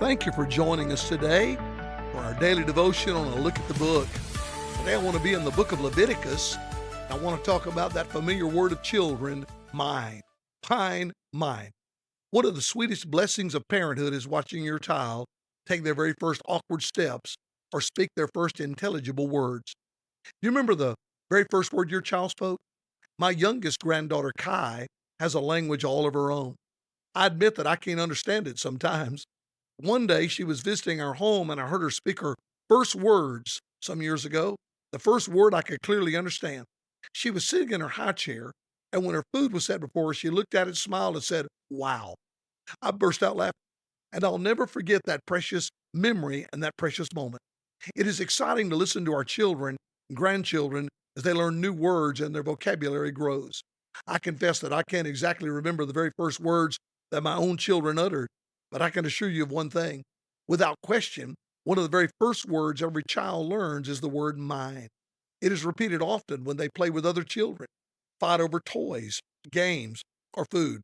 Thank you for joining us today for our daily devotion on a look at the book. Today I want to be in the book of Leviticus. I want to talk about that familiar word of children, mine. Mine. One of the sweetest blessings of parenthood is watching your child take their very first awkward steps or speak their first intelligible words. Do you remember the very first word your child spoke? My youngest granddaughter, Kai, has a language all of her own. I admit that I can't understand it sometimes. One day she was visiting our home and I heard her speak her first words some years ago. The first word I could clearly understand. She was sitting in her high chair, and when her food was set before her, she looked at it, smiled, and said, "Wow." I burst out laughing, and I'll never forget that precious memory and that precious moment. It is exciting to listen to our children and grandchildren as they learn new words and their vocabulary grows. I confess that I can't exactly remember the very first words that my own children uttered, but I can assure you of one thing. Without question, one of the very first words every child learns is the word mine. It is repeated often when they play with other children, fight over toys, games, or food.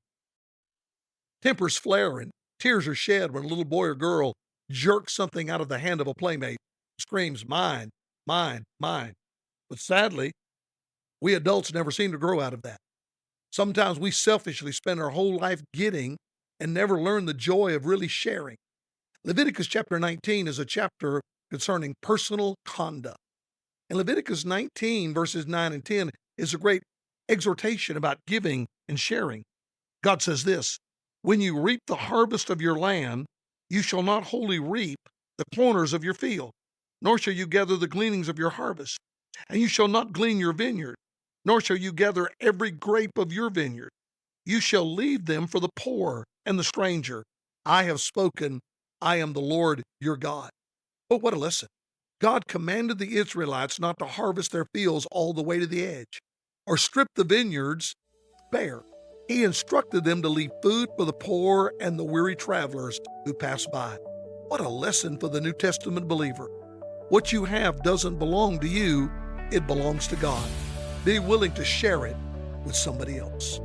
Tempers flare and tears are shed when a little boy or girl jerks something out of the hand of a playmate, screams, "Mine, mine, mine." But sadly, we adults never seem to grow out of that. Sometimes we selfishly spend our whole life getting and never learn the joy of really sharing. Leviticus chapter 19 is a chapter concerning personal conduct. And Leviticus 19, verses 9 and 10, is a great exhortation about giving and sharing. God says this, "When you reap the harvest of your land, you shall not wholly reap the corners of your field, nor shall you gather the gleanings of your harvest. And you shall not glean your vineyard, nor shall you gather every grape of your vineyard. You shall leave them for the poor and the stranger. I have spoken. I am the Lord your God." Oh, what a lesson. God commanded the Israelites not to harvest their fields all the way to the edge or strip the vineyards bare. He instructed them to leave food for the poor and the weary travelers who pass by. What a lesson for the New Testament believer. What you have doesn't belong to you, it belongs to God. Be willing to share it with somebody else.